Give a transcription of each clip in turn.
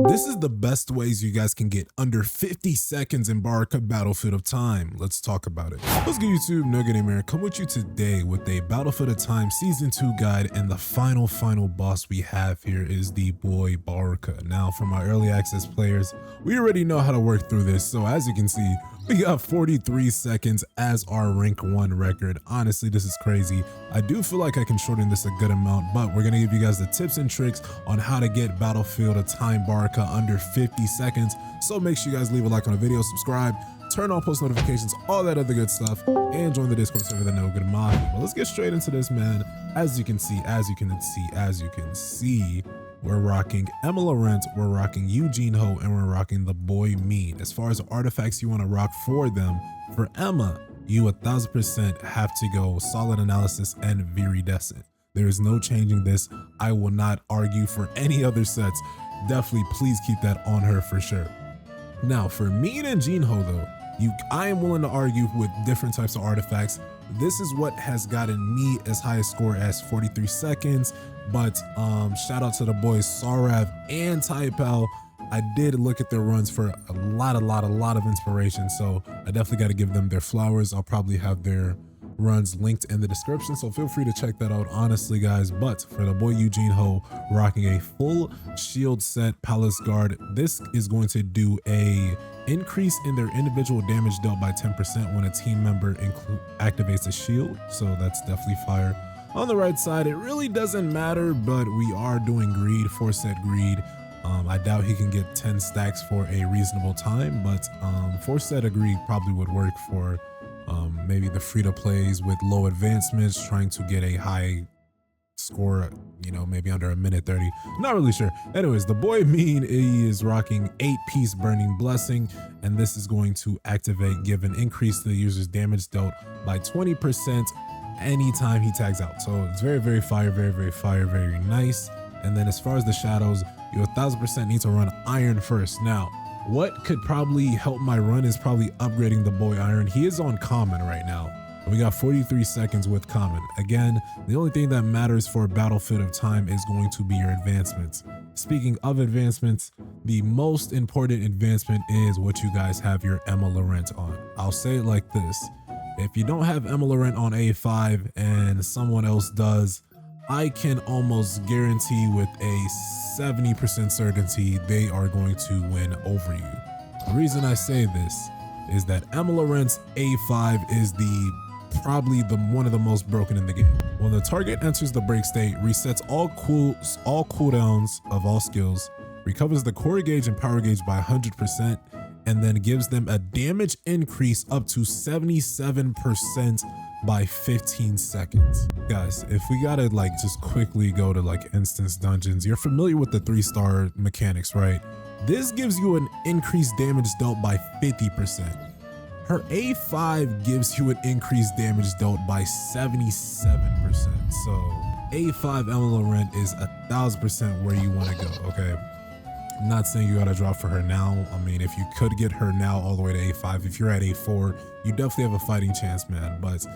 This is the best ways you guys can get under 50 seconds in Baruka Battlefield of Time. Let's talk about it. What's good YouTube, NoGoodEman come with you today with a Battlefield of Time Season 2 guide, and the final boss we have here is the boy Baruka. Now for my early access players, we already know how to work through this, so as you can see, we got 43 seconds as our rank 1 record. Honestly, this is crazy. I do feel like I can shorten this a good amount, but we're gonna give you guys the tips and tricks on how to get Battlefield of Time Baruka under 50 seconds. So make sure you guys leave a like on the video, subscribe, turn on post notifications, all that other good stuff, and join the Discord server, the NoGoodEman. But let's get straight into this, man. As you can see, we're rocking Emma Laurent, we're rocking Eugene Ho, and we're rocking the boy Mean. As far as artifacts you want to rock for them, for Emma, you 1000% have to go Solid Analysis and Viridescent. There is no changing this. I will not argue for any other sets. Definitely please keep that on her for sure. Now for Mean and Gene Ho though, I am willing to argue with different types of artifacts. This is what has gotten me as high a score as 43 seconds, but shout out to the boys Sarav and Taipel. I did look at their runs for a lot of inspiration, so I definitely got to give them their flowers. I'll probably have their runs linked in the description, so feel free to check that out, honestly guys. But for the boy Eugene Ho, rocking a full shield set Palace Guard, this is going to do a increase in their individual damage dealt by 10% when a team member activates a shield, so that's definitely fire. On the right side, it really doesn't matter, but we are doing greed, 4-set greed. I doubt he can get 10 stacks for a reasonable time, but 4-set greed probably would work for maybe the free-to-plays with low advancements, trying to get a high score, you know, maybe under a minute 30. Not really sure. Anyways, the boy Mean, he is rocking 8-piece Burning Blessing, and this is going to activate, give an increase to the user's damage dealt by 20% anytime he tags out. So it's very fire, very fire, very nice. And then as far as the shadows, you 1000% need to run Iron first. Now, what could probably help my run is probably upgrading the boy Iron. He is on common right now. We got 43 seconds with common. Again, the only thing that matters for Battlefield of Time is going to be your advancements. Speaking of advancements, the most important advancement is what you guys have your Emma Laurent on. I'll say it like this. If you don't have Emma Laurent on A5 and someone else does, I can almost guarantee with a 70% certainty they are going to win over you. The reason I say this is that Emma Laurent's A5 is probably one of the most broken in the game. When the target enters the break state, resets all cooldowns of all skills, recovers the core gauge and power gauge by 100%, and then gives them a damage increase up to 77% by 15 seconds. Guys, if we gotta like just quickly go to like instance dungeons, you're familiar with the 3-star mechanics, right? This gives you an increased damage dealt by 50%. Her A5 gives you an increased damage dealt by 77%. So A5 Emma Laurent is 1000% where you want to go, okay? I'm not saying you gotta drop for her now. I mean, if you could get her now all the way to A5, if you're at A4, you definitely have a fighting chance, man. But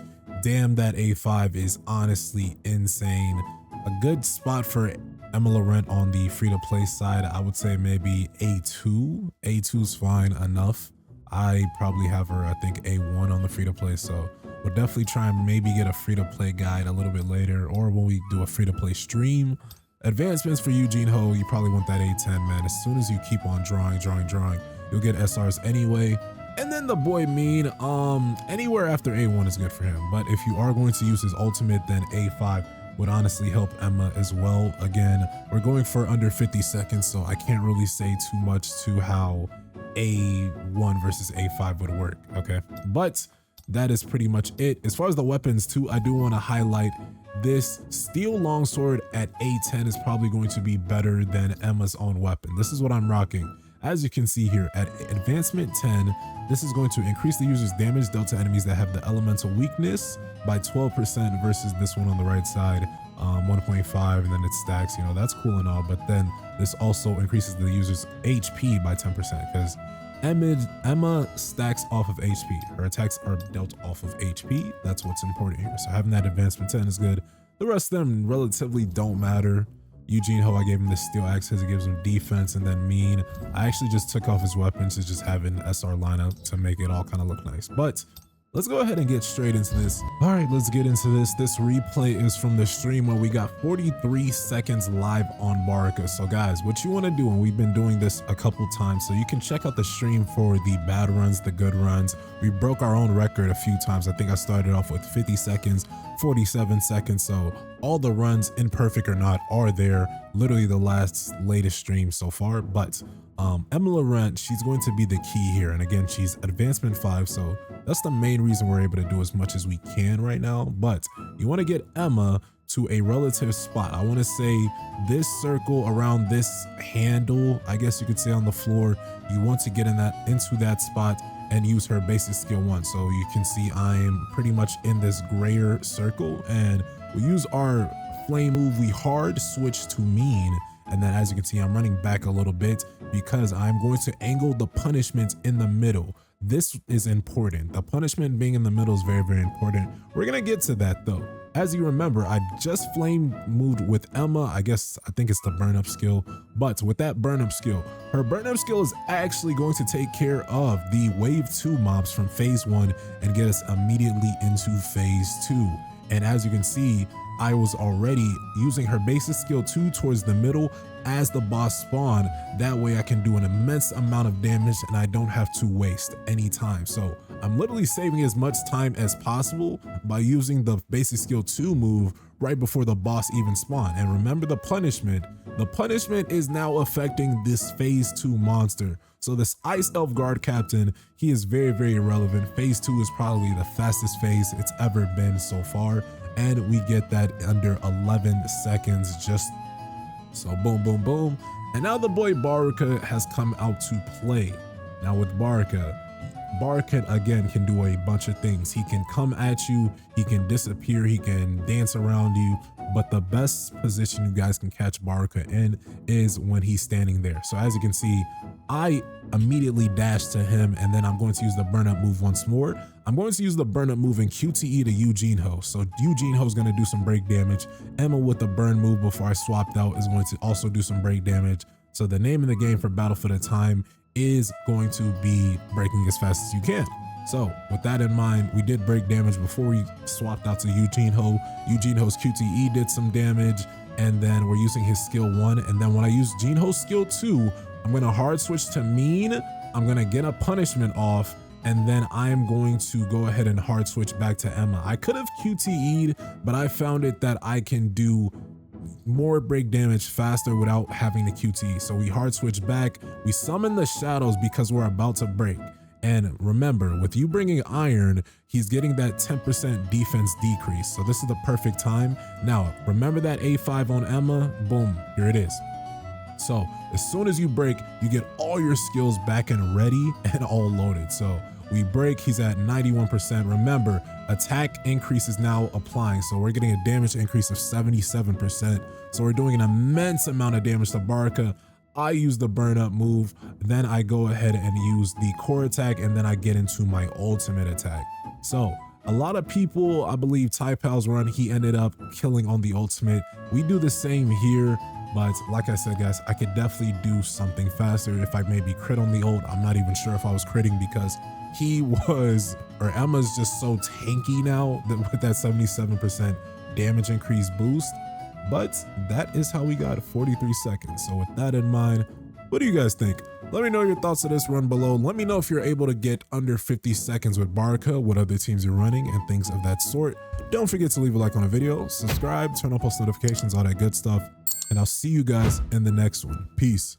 damn, that A5 is honestly insane. A good spot for Emma Laurent on the free-to-play side, I would say maybe A2. A2's fine enough. I probably have her, I think, A1 on the free-to-play, so we'll definitely try and maybe get a free-to-play guide a little bit later, or when we do a free-to-play stream. Advancements for Eugene Ho, you probably want that A10, man. As soon as you keep on drawing, you'll get SRs anyway. And then the boy Mean, anywhere after A1 is good for him. But if you are going to use his ultimate, then A5 would honestly help Emma as well. Again, we're going for under 50 seconds, so I can't really say too much to how A1 versus A5 would work, okay? But that is pretty much it. As far as the weapons too, I do want to highlight this steel longsword at A10 is probably going to be better than Emma's own weapon. This is what I'm rocking. As you can see here, at advancement 10, this is going to increase the user's damage dealt to enemies that have the elemental weakness by 12% versus this one on the right side, 1.5, and then it stacks. You know, that's cool and all, but then this also increases the user's HP by 10% because Emma stacks off of HP. Her attacks are dealt off of HP. That's what's important here. So having that advancement 10 is good. The rest of them relatively don't matter. Eugene Ho, I gave him the steel axe because it gives him defense, and then Mean, I actually just took off his weapons to just have an SR lineup to make it all kind of look nice. But let's go ahead and get straight into this. All right, let's get into this. This replay is from the stream where we got 43 seconds live on Baruka. So guys, what you want to do, and we've been doing this a couple times, so you can check out the stream for the bad runs, the good runs. We broke our own record a few times. I think I started off with 50 seconds, 47 seconds. So all the runs, imperfect or not, are there. Literally the latest stream so far. But Emma Laurent, she's going to be the key here. And again, she's advancement 5, so that's the main reason we're able to do as much as we can right now. But you want to get Emma to a relative spot. I want to say this circle around this handle, I guess you could say, on the floor. You want to get into that spot and use her basic skill 1. So you can see I'm pretty much in this grayer circle, and we use our flame move. We hard switch to Mean. And then as you can see, I'm running back a little bit because I'm going to angle the punishment in the middle. This is important. The punishment being in the middle is very, very important. We're going to get to that though. As you remember, I just flame moved with Emma. I think it's the burn up skill. But with that burn up skill, her burn up skill is actually going to take care of the wave 2 mobs from phase 1 and get us immediately into phase 2. And as you can see, I was already using her basic skill 2 towards the middle as the boss spawn. That way I can do an immense amount of damage and I don't have to waste any time. So I'm literally saving as much time as possible by using the basic skill 2 move right before the boss even spawn. And remember the punishment is now affecting this phase 2 monster. So this Ice Elf Guard Captain, he is very, very irrelevant. Phase 2 is probably the fastest phase it's ever been so far. And we get that under 11 seconds, just so boom, boom, boom. And now the boy Baruka has come out to play. Now with Baruka again can do a bunch of things. He can come at you, he can disappear, he can dance around you, but the best position you guys can catch Baruka in is when he's standing there. So as you can see, I immediately dash to him, and then I'm going to use the burn up move once more. I'm going to use the burn up move in QTE to Eugene Ho. So Eugene Ho is going to do some break damage. Emma with the burn move before I swapped out is going to also do some break damage. So the name of the game for Battle for the Time is going to be breaking as fast as you can. So with that in mind, we did break damage before we swapped out to Eugene Ho. Eugene Ho's QTE did some damage, and then we're using his skill 1. And then when I use Eugene Ho's skill 2, I'm going to hard switch to Mean. I'm going to get a punishment off, and then I'm going to go ahead and hard switch back to Emma. I could have QTE'd, but I found it that I can do more break damage faster without having the QTE. So we hard switch back. We summon the shadows because we're about to break. And remember, with you bringing iron, he's getting that 10% defense decrease. So this is the perfect time. Now, remember that A5 on Emma? Boom, here it is. So as soon as you break, you get all your skills back and ready and all loaded. So we break, he's at 91%. Remember, attack increase is now applying. So we're getting a damage increase of 77%. So we're doing an immense amount of damage to Baruka. I use the burn up move, then I go ahead and use the core attack, and then I get into my ultimate attack. So a lot of people, I believe Taipal's run, he ended up killing on the ultimate. We do the same here, but like I said, guys, I could definitely do something faster if I maybe crit on the ult. I'm not even sure if I was critting because Emma's just so tanky now with that 77% damage increase boost. But that is how we got 43 seconds. So with that in mind, what do you guys think? Let me know your thoughts of this run below. Let me know if you're able to get under 50 seconds with Baruka, what other teams you're running, and things of that sort. Don't forget to leave a like on the video, subscribe, turn on post notifications, all that good stuff. And I'll see you guys in the next one. Peace.